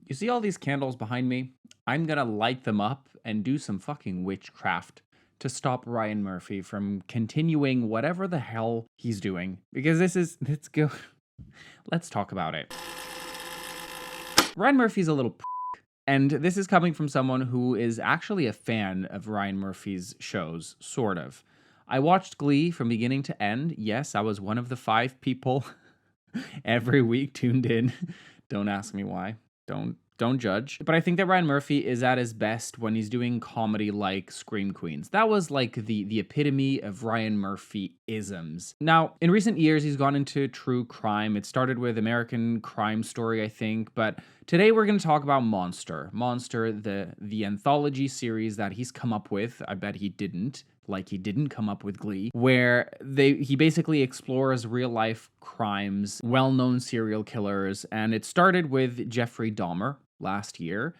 You see all these candles behind me? I'm gonna light them up and do some fucking witchcraft to stop Ryan Murphy from continuing whatever the hell he's doing. Because let's go, let's talk about it. Ryan Murphy's a little and this is coming from someone who is actually a fan of Ryan Murphy's shows, sort of. I watched Glee from beginning to end. Yes, I was one of the 5 people every week tuned in. Don't ask me why. Don't judge. But I think that Ryan Murphy is at his best when he's doing comedy like Scream Queens. That was like the epitome of Ryan Murphy isms. Now, in recent years, he's gone into true crime. It started with American Crime Story, I think, but today we're going to talk about Monster. Monster, the anthology series that he's come up with. I bet he didn't. Like he didn't come up with Glee, where he basically explores real life crimes, well-known serial killers, and it started with Jeffrey Dahmer last year.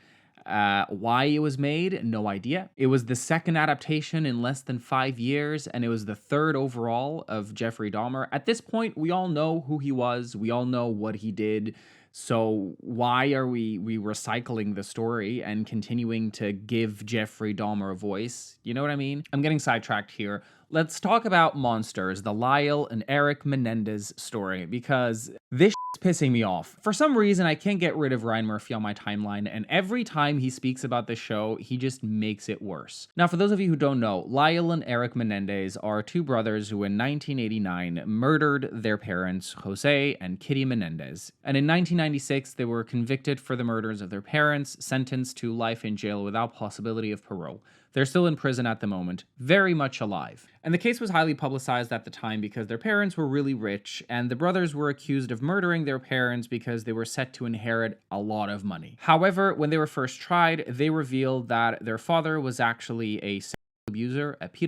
Why it was made, no idea. It was the second adaptation in less than 5 years, and it was the third overall of Jeffrey Dahmer. At this point, we all know who he was. We all know what he did. So why are we recycling the story and continuing to give Jeffrey Dahmer a voice? You know what I mean? I'm getting sidetracked here. Let's talk about Monsters, the Lyle and Erik Menendez story, because this pissing me off. For some reason, I can't get rid of Ryan Murphy on my timeline, and every time he speaks about the show, he just makes it worse. Now, for those of you who don't know, Lyle and Erik Menendez are 2 brothers who in 1989 murdered their parents, Jose and Kitty Menendez. And in 1996, they were convicted for the murders of their parents, sentenced to life in jail without possibility of parole. They're still in prison at the moment, very much alive. And the case was highly publicized at the time because their parents were really rich, and the brothers were accused of murdering their parents because they were set to inherit a lot of money. However, when they were first tried, they revealed that their father was actually a sexual abuser, a pedophile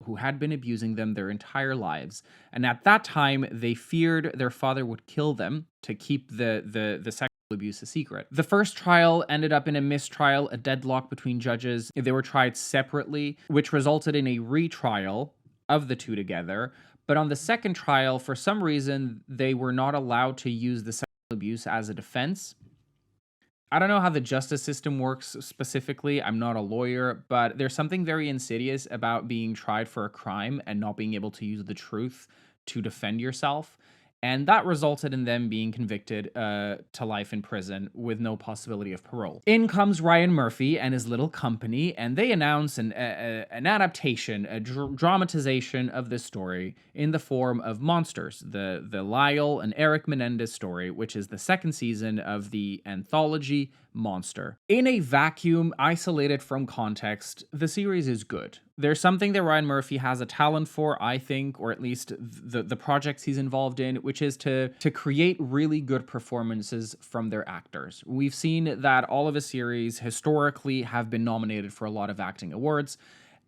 who had been abusing them their entire lives. And at that time, they feared their father would kill them to keep the sexual abuse a secret. The first trial ended up in a mistrial, a deadlock between judges. They were tried separately, which resulted in a retrial of the 2 together. But on the second trial, for some reason, they were not allowed to use the sexual abuse as a defense. I don't know how the justice system works specifically. I'm not a lawyer, but there's something very insidious about being tried for a crime and not being able to use the truth to defend yourself. And that resulted in them being convicted to life in prison with no possibility of parole. In comes Ryan Murphy and his little company, and they announce an adaptation, a dramatization of this story in the form of Monsters, the Lyle and Erik Menendez story, which is the second season of the anthology Monster. In a vacuum, isolated from context, the series is good. There's something that Ryan Murphy has a talent for, I think, or at least the projects he's involved in, which is to create really good performances from their actors. We've seen that all of his series historically have been nominated for a lot of acting awards,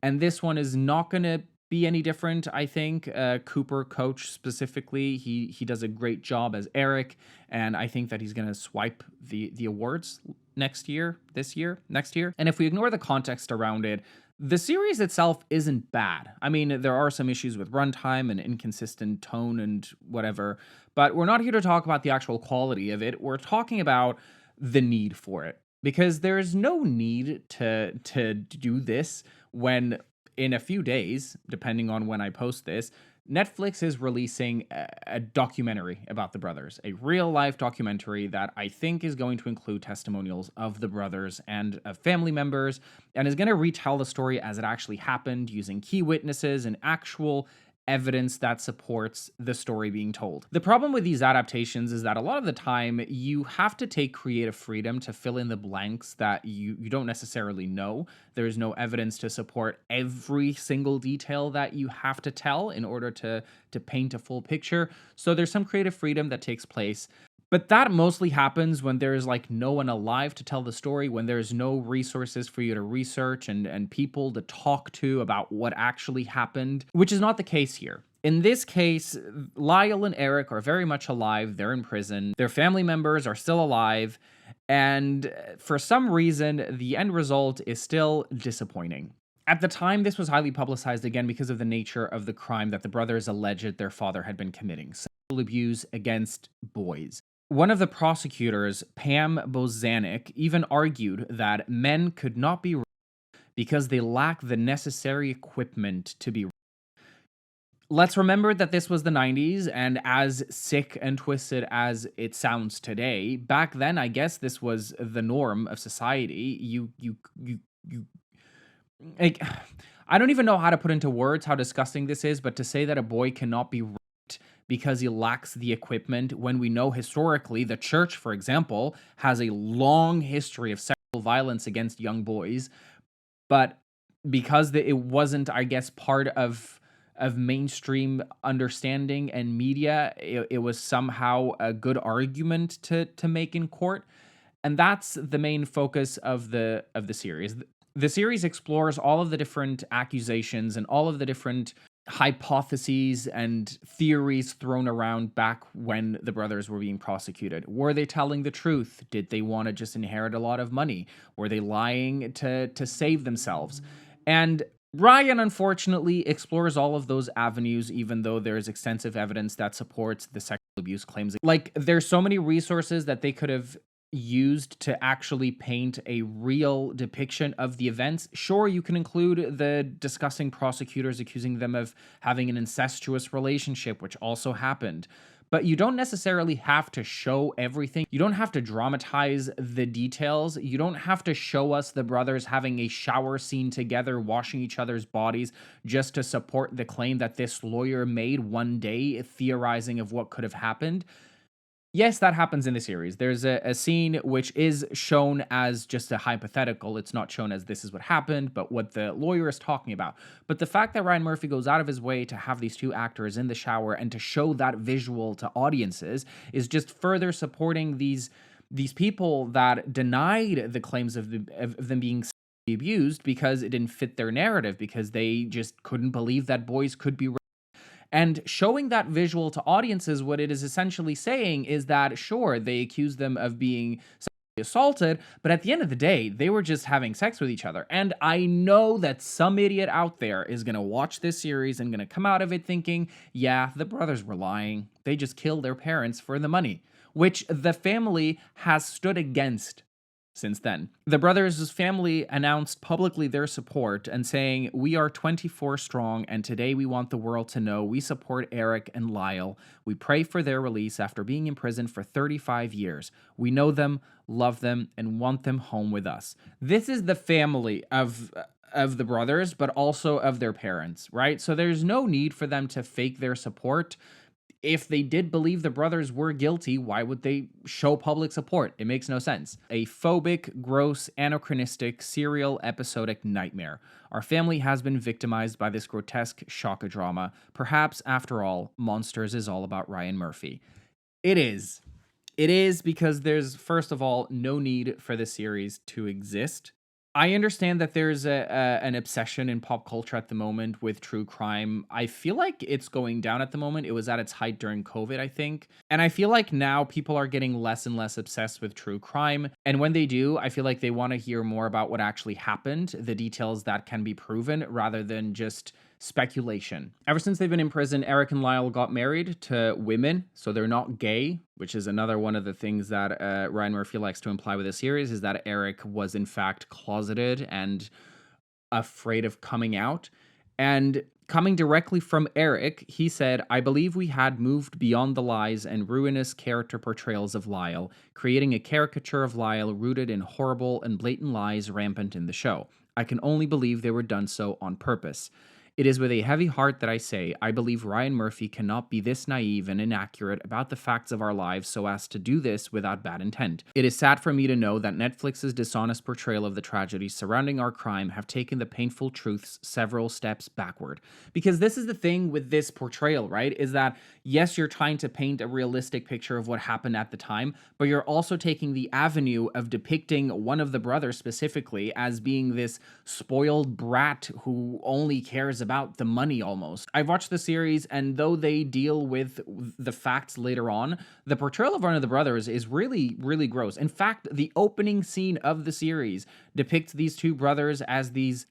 and this one is not going to be any different, I think. Cooper Coach specifically, he does a great job as Erik, and I think that he's going to swipe the awards next year. And if we ignore the context around it, the series itself isn't bad. I mean, there are some issues with runtime and inconsistent tone and whatever, but we're not here to talk about the actual quality of it. We're talking about the need for it, because there's no need to do this when in a few days, depending on when I post this, Netflix is releasing a documentary about the brothers, a real-life documentary that I think is going to include testimonials of the brothers and of family members, and is going to retell the story as it actually happened using key witnesses and actual evidence that supports the story being told. The problem with these adaptations is that a lot of the time you have to take creative freedom to fill in the blanks that you don't necessarily know. There's no evidence to support every single detail that you have to tell in order to paint a full picture. So there's some creative freedom that takes place. But that mostly happens when there's like no one alive to tell the story, when there's no resources for you to research and people to talk to about what actually happened, which is not the case here. In this case, Lyle and Erik are very much alive. They're in prison. Their family members are still alive. And for some reason, the end result is still disappointing. At the time, this was highly publicized again because of the nature of the crime that the brothers alleged their father had been committing: sexual abuse against boys. One of the prosecutors, Pam Bozanik, even argued that men could not be raped because they lack the necessary equipment to be. Let's remember that this was the 90s, and as sick and twisted as it sounds today, back then I guess this was the norm of society. You like I don't even know how to put into words how disgusting this is, but to say that a boy cannot be raped because he lacks the equipment when we know historically the church, for example, has a long history of sexual violence against young boys, but because it wasn't, I guess, part of mainstream understanding and media, it was somehow a good argument to make in court, and that's the main focus of the series. The series explores all of the different accusations and all of the different hypotheses and theories thrown around back when the brothers were being prosecuted. Were they telling the truth? Did they want to just inherit a lot of money? Were they lying to save themselves? And Ryan, unfortunately, explores all of those avenues, even though there's extensive evidence that supports the sexual abuse claims. Like, there's so many resources that they could have used to actually paint a real depiction of the events. Sure, you can include the disgusting prosecutors accusing them of having an incestuous relationship, which also happened. But you don't necessarily have to show everything. You don't have to dramatize the details. You don't have to show us the brothers having a shower scene together, washing each other's bodies, just to support the claim that this lawyer made one day, theorizing of what could have happened. Yes, that happens in the series. There's a scene which is shown as just a hypothetical. It's not shown as this is what happened, but what the lawyer is talking about. But the fact that Ryan Murphy goes out of his way to have these two actors in the shower and to show that visual to audiences is just further supporting these people that denied the claims of them being sexually abused because it didn't fit their narrative, because they just couldn't believe that boys could be. And showing that visual to audiences, what it is essentially saying is that, sure, they accuse them of being sexually assaulted, but at the end of the day, they were just having sex with each other. And I know that some idiot out there is going to watch this series and going to come out of it thinking, yeah, the brothers were lying. They just killed their parents for the money, which the family has stood against since then. The brothers' family announced publicly their support and saying, "We are 24 strong, and today we want the world to know we support Erik and Lyle. We pray for their release after being in prison for 35 years. We know them, love them, and want them home with us." This is the family of the brothers, but also of their parents, right? So there's no need for them to fake their support. If they did believe the brothers were guilty, why would they show public support? It makes no sense. A phobic, gross, anachronistic, serial, episodic nightmare. Our family has been victimized by this grotesque shock-a-drama. Perhaps, after all, Monsters is all about Ryan Murphy. It is. It is, because there's, first of all, no need for the series to exist. I understand that there's an obsession in pop culture at the moment with true crime. I feel like it's going down at the moment. It was at its height during COVID, I think. And I feel like now people are getting less and less obsessed with true crime. And when they do, I feel like they want to hear more about what actually happened, the details that can be proven, rather than just speculation. Ever since they've been in prison, Erik and Lyle got married to women, so they're not gay, which is another one of the things that Ryan Murphy likes to imply with the series, is that Erik was in fact closeted and afraid of coming out. And coming directly from Erik, he said, "I believe we had moved beyond the lies and ruinous character portrayals of Lyle, creating a caricature of Lyle rooted in horrible and blatant lies rampant in the show. I can only believe they were done so on purpose. It is with a heavy heart that I say, I believe Ryan Murphy cannot be this naive and inaccurate about the facts of our lives so as to do this without bad intent. It is sad for me to know that Netflix's dishonest portrayal of the tragedies surrounding our crime have taken the painful truths several steps backward." Because this is the thing with this portrayal, right? Is that, yes, you're trying to paint a realistic picture of what happened at the time, but you're also taking the avenue of depicting one of the brothers specifically as being this spoiled brat who only cares about the money almost. I've watched the series, and though they deal with the facts later on, the portrayal of one of the brothers is really, really gross. In fact, the opening scene of the series depicts these two brothers as these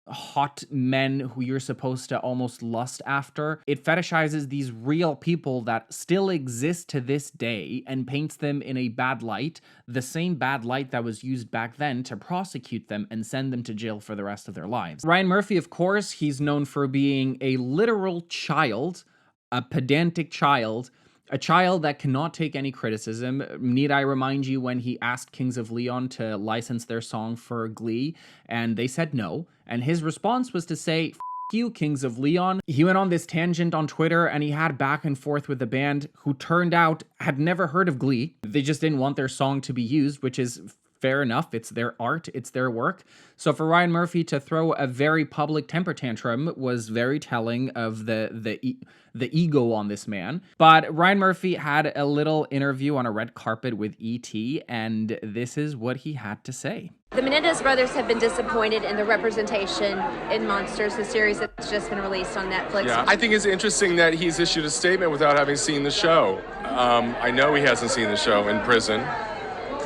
hot men who you're supposed to almost lust after. It fetishizes these real people that still exist to this day and paints them in a bad light, the same bad light that was used back then to prosecute them and send them to jail for the rest of their lives. Ryan Murphy, of course, he's known for being a literal child, a pedantic child, a child that cannot take any criticism. Need I remind you when he asked Kings of Leon to license their song for Glee, and they said no, and his response was to say, "F you, Kings of Leon." He went on this tangent on Twitter, and he had back and forth with the band, who turned out had never heard of Glee. They just didn't want their song to be used, which is fair enough. It's their art, it's their work. So for Ryan Murphy to throw a very public temper tantrum was very telling of the ego on this man. But Ryan Murphy had a little interview on a red carpet with E.T., and this is what he had to say. The Menendez brothers have been disappointed in the representation in Monsters, the series that's just been released on Netflix. Yeah, I think it's interesting that he's issued a statement without having seen the show. I know he hasn't seen the show in prison.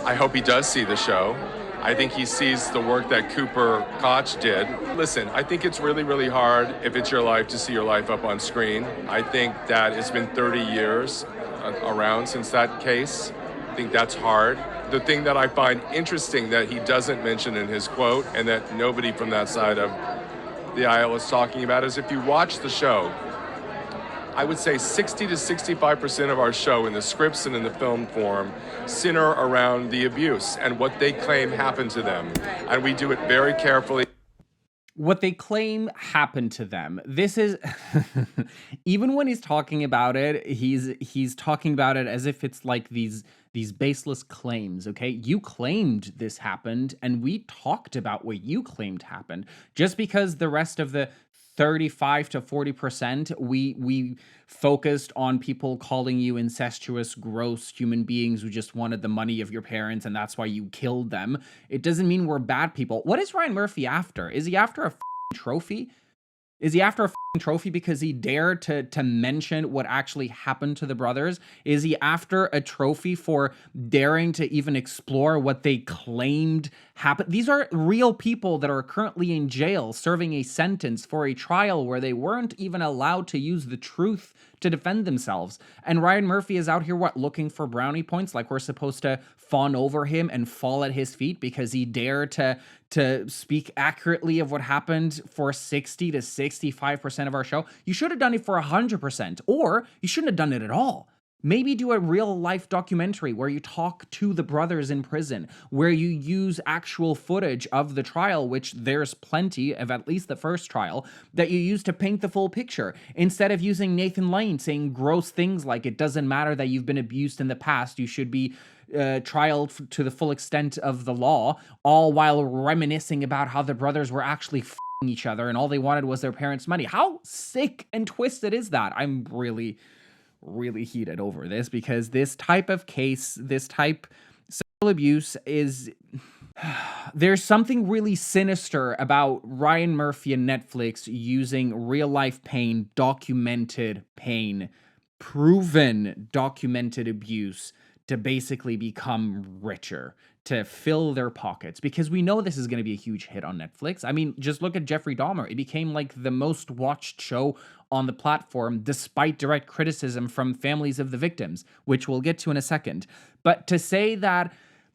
I hope he does see the show. I think he sees the work that Cooper Koch did. Listen, I think it's really, really hard if it's your life to see your life up on screen. I think that it's been 30 years around since that case. I think that's hard. The thing that I find interesting that he doesn't mention in his quote, and that nobody from that side of the aisle is talking about, is if you watch the show, I would say 60 to 65% of our show in the scripts and in the film form center around the abuse and what they claim happened to them. And we do it very carefully. What they claim happened to them. This is even when he's talking about it, he's talking about it as if it's like these baseless claims, okay? You claimed this happened, and we talked about what you claimed happened. Just because the rest of the 35 to 40%, we focused on people calling you incestuous, gross human beings who just wanted the money of your parents, and that's why you killed them. It doesn't mean we're bad people. What is Ryan Murphy after? Is he after a trophy? Is he after a trophy because he dared to mention what actually happened to the brothers? Is he after a trophy for daring to even explore what they claimed happened? These are real people that are currently in jail serving a sentence for a trial where they weren't even allowed to use the truth to defend themselves. And Ryan Murphy is out here, looking for brownie points, like we're supposed to fawn over him and fall at his feet because he dared to speak accurately of what happened for 60 to 65% of our show. You should have done it for 100%, or you shouldn't have done it at all. Maybe do a real life documentary where you talk to the brothers in prison, where you use actual footage of the trial, which there's plenty of, at least the first trial, that you use to paint the full picture. Instead of using Nathan Lane saying gross things like it doesn't matter that you've been abused in the past, you should be trialed to the full extent of the law, all while reminiscing about how the brothers were actually each other and all they wanted was their parents' money. How sick and twisted is that? I'm really heated over this because this type of case, this type of sexual abuse is... There's something really sinister about Ryan Murphy and Netflix using real-life pain, documented pain, proven documented abuse to basically become richer, to fill their pockets, because we know this is going to be a huge hit on Netflix. I mean, just look at Jeffrey Dahmer. It became like the most watched show on the platform, despite direct criticism from families of the victims, which we'll get to in a second. But to say that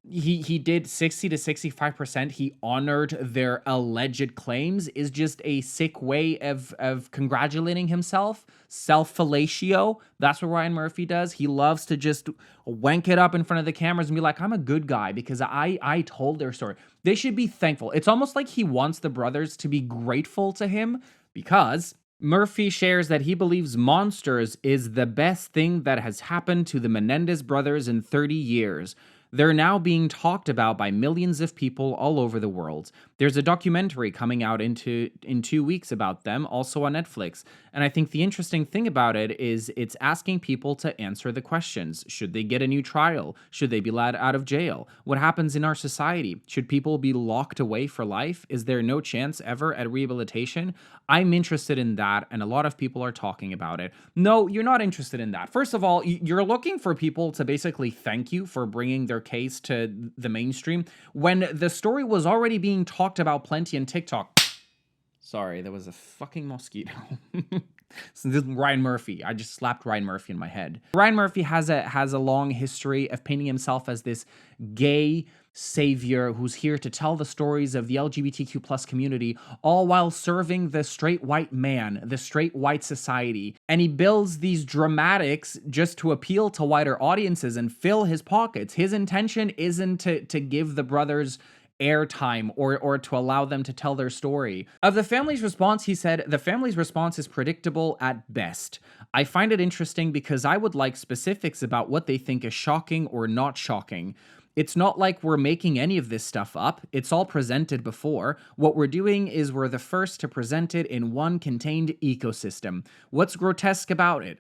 he did 60 to 65%, he honored their alleged claims, is just a sick way of congratulating himself. Self-fellatio. That's what Ryan Murphy does. He loves to just wank it up in front of the cameras and be like, I'm a good guy because I told their story. They should be thankful. It's almost like he wants the brothers to be grateful to him, because Murphy shares that he believes Monsters is the best thing that has happened to the Menendez brothers in 30 years. They're now being talked about by millions of people all over the world. There's a documentary coming out in 2 weeks about them, also on Netflix. And I think the interesting thing about it is it's asking people to answer the questions. Should they get a new trial? Should they be let out of jail? What happens in our society? Should people be locked away for life? Is there no chance ever at rehabilitation? I'm interested in that, and a lot of people are talking about it. No, you're not interested in that. First of all, you're looking for people to basically thank you for bringing their case to the mainstream when the story was already being talked about plenty on TikTok. Sorry, there was a fucking mosquito. So this is Ryan Murphy. I just slapped Ryan Murphy in my head. Ryan Murphy has a long history of painting himself as this gay savior who's here to tell the stories of the LGBTQ plus community, all while serving the straight white man, the straight white society. And he builds these dramatics just to appeal to wider audiences and fill his pockets. His intention isn't to give the brothers airtime or to allow them to tell their story. Of the family's response, he said, "The family's response is predictable at best. I find it interesting because I would like specifics about what they think is shocking or not shocking. It's not like we're making any of this stuff up. It's all presented before. What we're doing is we're the first to present it in one contained ecosystem. What's grotesque about it?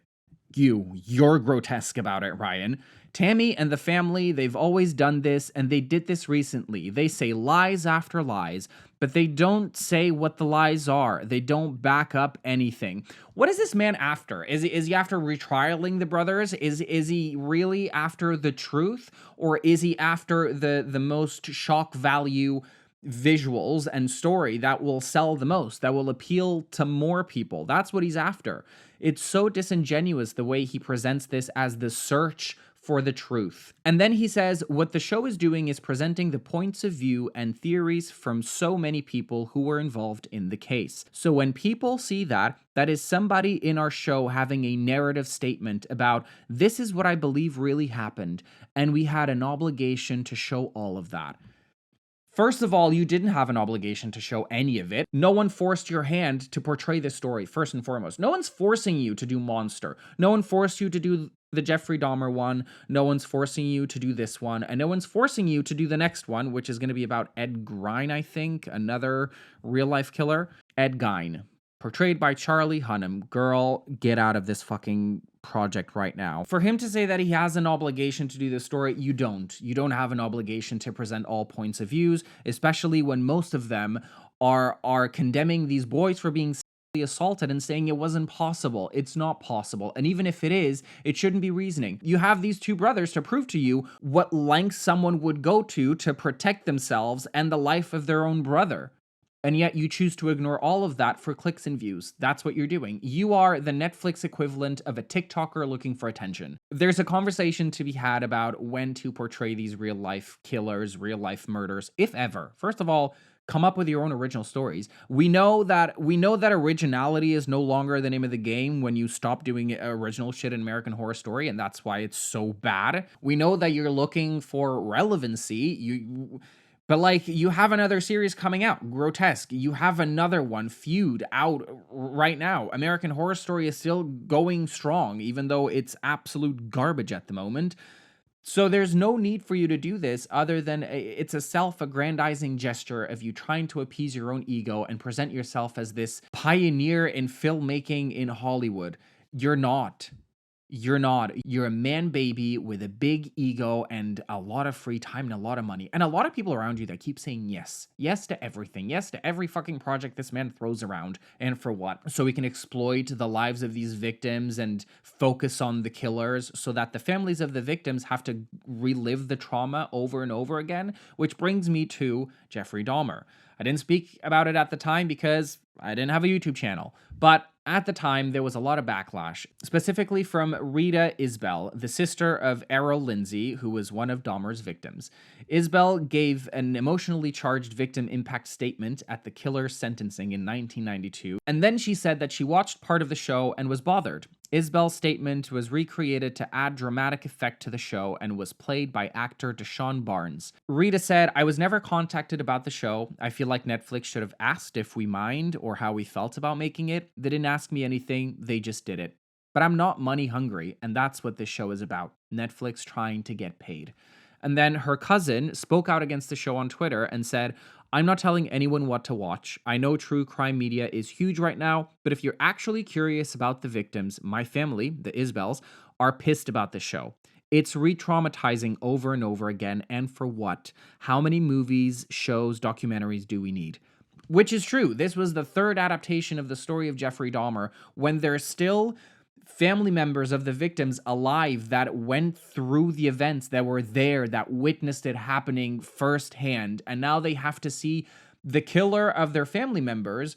You're grotesque about it, Ryan. Tammy and the family, they've always done this, and they did this recently. They say lies after lies, but they don't say what the lies are. They don't back up anything." What is this man after? Is he after retrialing the brothers? Is he really after the truth? Or is he after the most shock value visuals and story that will sell the most, that will appeal to more people? That's what he's after. It's so disingenuous the way he presents this as the search for the truth. And then he says, "What the show is doing is presenting the points of view and theories from so many people who were involved in the case. So when people see that, that is somebody in our show having a narrative statement about this is what I believe really happened, and we had an obligation to show all of that." First of all, you didn't have an obligation to show any of it. No one forced your hand to portray this story, first and foremost. No one's forcing you to do Monster. No one forced you to do the Jeffrey Dahmer one. No one's forcing you to do this one. And no one's forcing you to do the next one, which is going to be about Ed Gein, I think, another real-life killer. Ed Gein, portrayed by Charlie Hunnam. Girl, get out of this fucking project right now. For him to say that he has an obligation to do this story, you don't. You don't have an obligation to present all points of views, especially when most of them are condemning these boys for being sexually assaulted and saying it wasn't possible. It's not possible. And even if it is, it shouldn't be reasoning. You have these two brothers to prove to you what lengths someone would go to protect themselves and the life of their own brother. And yet you choose to ignore all of that for clicks and views. That's what you're doing. You are the Netflix equivalent of a TikToker looking for attention. There's a conversation to be had about when to portray these real life killers, real life murders, if ever. First of all, come up with your own original stories. We know that originality is no longer the name of the game when you stop doing original shit in American Horror Story, and that's why it's so bad. We know that you're looking for relevancy. But, like, you have another series coming out, Grotesque. You have another one, Feud, out right now. American Horror Story is still going strong, even though it's absolute garbage at the moment. So there's no need for you to do this other than it's a self-aggrandizing gesture of you trying to appease your own ego and present yourself as this pioneer in filmmaking in Hollywood. You're not. You're not. You're a man baby with a big ego and a lot of free time and a lot of money. And a lot of people around you that keep saying yes. Yes to everything. Yes to every fucking project this man throws around. And for what? So we can exploit the lives of these victims and focus on the killers so that the families of the victims have to relive the trauma over and over again. Which brings me to Jeffrey Dahmer. I didn't speak about it at the time because I didn't have a YouTube channel. But at the time, there was a lot of backlash, specifically from Rita Isbell, the sister of Errol Lindsay, who was one of Dahmer's victims. Isbell gave an emotionally charged victim impact statement at the killer's sentencing in 1992, and then she said that she watched part of the show and was bothered. Isbell's statement was recreated to add dramatic effect to the show and was played by actor Deshaun Barnes. Rita said, "I was never contacted about the show. I feel like Netflix should have asked if we mind or how we felt about making it. They didn't ask me anything, they just did it. But I'm not money hungry, and that's what this show is about. Netflix trying to get paid." And then her cousin spoke out against the show on Twitter and said, "I'm not telling anyone what to watch. I know true crime media is huge right now, but if you're actually curious about the victims, my family, the Isbells, are pissed about the show. It's re-traumatizing over and over again, and for what? How many movies, shows, documentaries do we need?" Which is true. This was the third adaptation of the story of Jeffrey Dahmer when there's still family members of the victims alive that went through the events, that were there, that witnessed it happening firsthand, and now they have to see the killer of their family members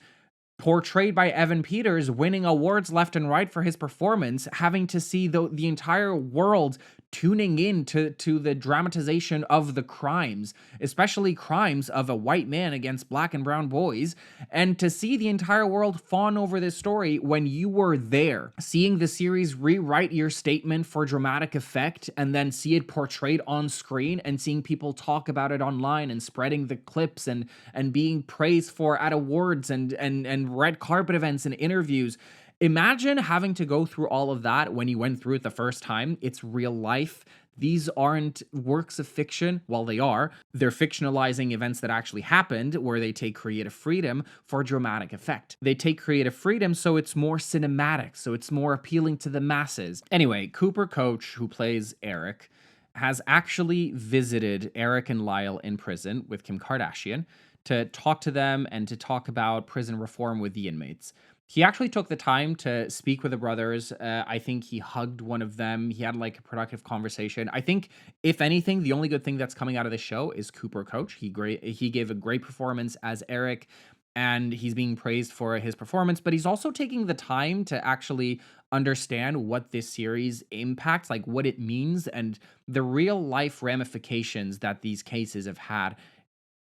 portrayed by Evan Peters, winning awards left and right for his performance, having to see the entire world tuning in to the dramatization of the crimes, especially crimes of a white man against black and brown boys, and to see the entire world fawn over this story when you were there, seeing the series rewrite your statement for dramatic effect and then see it portrayed on screen, and seeing people talk about it online and spreading the clips and being praised for at awards and red carpet events and interviews. Imagine having to go through all of that when you went through it the first time. It's real life. These aren't works of fiction. Well, they are. They're fictionalizing events that actually happened, where they take creative freedom for dramatic effect. They take creative freedom so it's more cinematic, so it's more appealing to the masses. Anyway, Cooper Coach, who plays Erik, has actually visited Erik and Lyle in prison with Kim Kardashian to talk to them and to talk about prison reform with the inmates. He actually took the time to speak with the brothers. I think he hugged one of them. He had like a productive conversation. I think, if anything, the only good thing that's coming out of the show is Cooper Coach. He gave a great performance as Erik, and he's being praised for his performance, but he's also taking the time to actually understand what this series impacts, like what it means, and the real life ramifications that these cases have had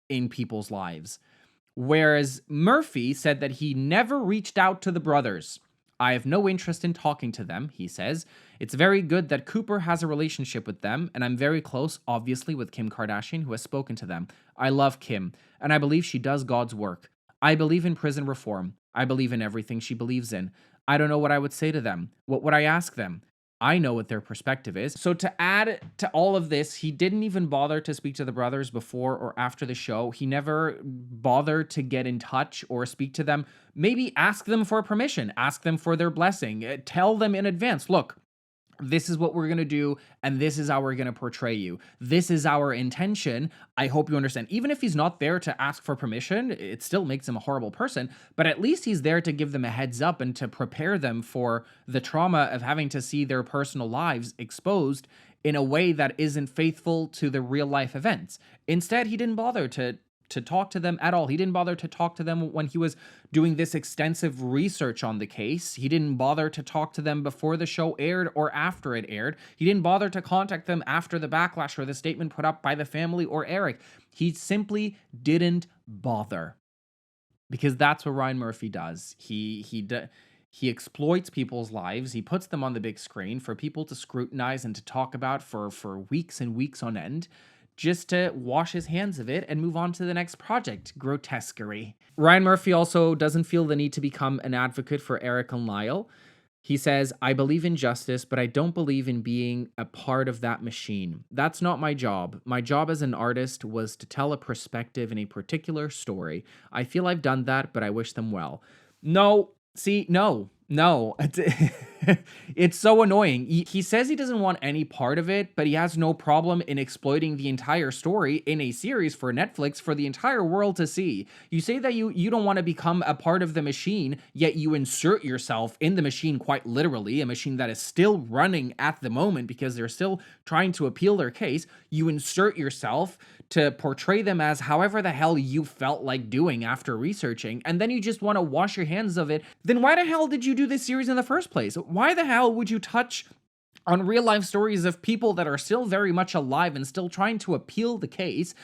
in people's lives. Whereas Murphy said that he never reached out to the brothers. I have no interest in talking to them, he says. It's very good that Cooper has a relationship with them, and I'm very close, obviously, with Kim Kardashian, who has spoken to them. I love Kim, and I believe she does God's work. I believe in prison reform. I believe in everything she believes in. I don't know what I would say to them. What would I ask them? I know what their perspective is. So to add to all of this, he didn't even bother to speak to the brothers before or after the show. He never bothered to get in touch or speak to them. Maybe ask them for permission, ask them for their blessing, tell them in advance, look, this is what we're going to do, and this is how we're going to portray you. This is our intention. I hope you understand. Even if he's not there to ask for permission, it still makes him a horrible person, but at least he's there to give them a heads up and to prepare them for the trauma of having to see their personal lives exposed in a way that isn't faithful to the real life events. Instead, he didn't bother to talk to them at all. He didn't bother to talk to them when he was doing this extensive research on the case. He didn't bother to talk to them before the show aired or after it aired. He didn't bother to contact them after the backlash or the statement put up by the family or Erik. He simply didn't bother. Because that's what Ryan Murphy does. He exploits people's lives. He puts them on the big screen for people to scrutinize and to talk about for weeks and weeks on end, just to wash his hands of it and move on to the next project. Grotesquerie. Ryan Murphy also doesn't feel the need to become an advocate for Erik and Lyle. He says, I believe in justice, but I don't believe in being a part of that machine. That's not my job. My job as an artist was to tell a perspective in a particular story. I feel I've done that, but I wish them well. No. It's so annoying. He says he doesn't want any part of it, but he has no problem in exploiting the entire story in a series for Netflix for the entire world to see. You say that you don't want to become a part of the machine, yet you insert yourself in the machine quite literally, a machine that is still running at the moment because they're still trying to appeal their case. You insert yourself to portray them as however the hell you felt like doing after researching, and then you just want to wash your hands of it. Then why the hell did you do this series in the first place? Why the hell would you touch on real life stories of people that are still very much alive and still trying to appeal the case,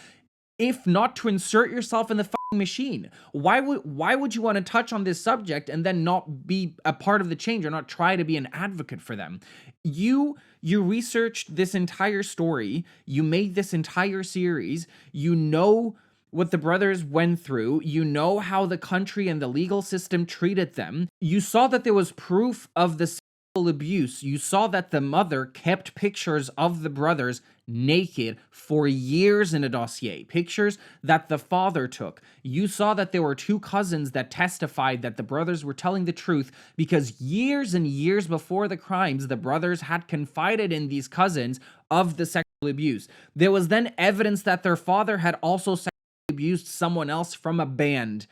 if not to insert yourself in the fucking machine? Why would you want to touch on this subject and then not be a part of the change or not try to be an advocate for them? You researched this entire story, you made this entire series, you know what the brothers went through, you know how the country and the legal system treated them, you saw that there was proof of the sexual abuse, you saw that the mother kept pictures of the brothers naked for years in a dossier, pictures that the father took. You saw that there were two cousins that testified that the brothers were telling the truth because years and years before the crimes, the brothers had confided in these cousins of the sexual abuse. There was then evidence that their father had also sexually abused someone else from a band.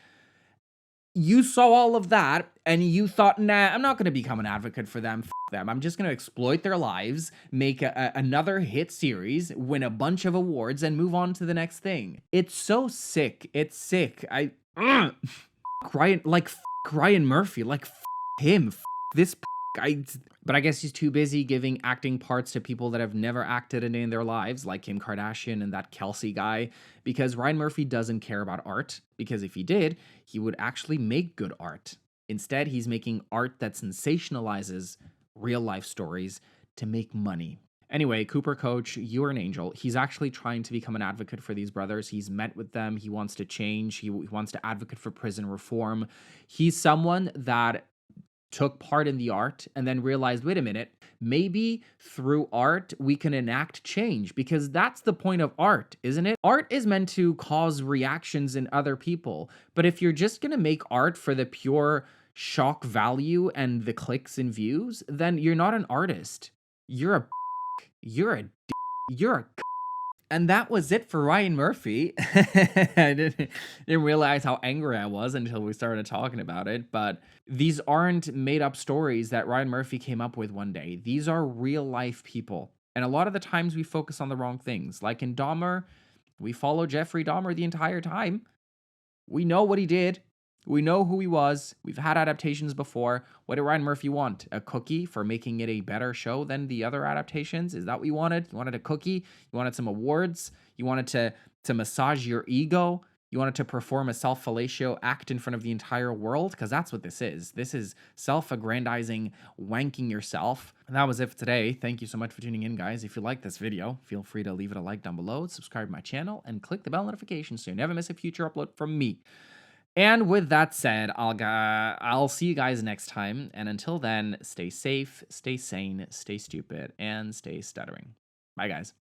You saw all of that and you thought, nah, I'm not going to become an advocate for them. Them. I'm just going to exploit their lives, make another hit series, win a bunch of awards, and move on to the next thing. It's so sick. It's sick. Ryan, like, Ryan Murphy. Like, him. This guy. But I guess he's too busy giving acting parts to people that have never acted a day in their lives, like Kim Kardashian and that Kelsey guy, because Ryan Murphy doesn't care about art, because if he did, he would actually make good art. Instead, he's making art that sensationalizes real life stories to make money. Anyway, Cooper Coach, you're an angel. He's actually trying to become an advocate for these brothers. He's met with them. He wants to change. He wants to advocate for prison reform. He's someone that took part in the art and then realized, wait a minute, maybe through art we can enact change, because that's the point of art, isn't it? Art is meant to cause reactions in other people. But if you're just going to make art for the pure shock value and the clicks and views, then you're not an artist. You're a you're a you're a. And that was it for Ryan Murphy. I didn't realize how angry I was until we started talking about it. But these aren't made up stories that Ryan Murphy came up with one day. These are real life people. And a lot of the times we focus on the wrong things. Like in Dahmer, we follow Jeffrey Dahmer the entire time. We know what he did. We know who he was. We've had adaptations before. What did Ryan Murphy want? A cookie for making it a better show than the other adaptations? Is that what you wanted? You wanted a cookie? You wanted some awards? You wanted to massage your ego? You wanted to perform a self-fellatio act in front of the entire world? Because that's what this is. This is self-aggrandizing, wanking yourself. And that was it for today. Thank you so much for tuning in, guys. If you like this video, feel free to leave it a like down below, subscribe to my channel, and click the bell notification so you never miss a future upload from me. And with that said, I'll see you guys next time. And until then, stay safe, stay sane, stay stupid, and stay stuttering. Bye, guys.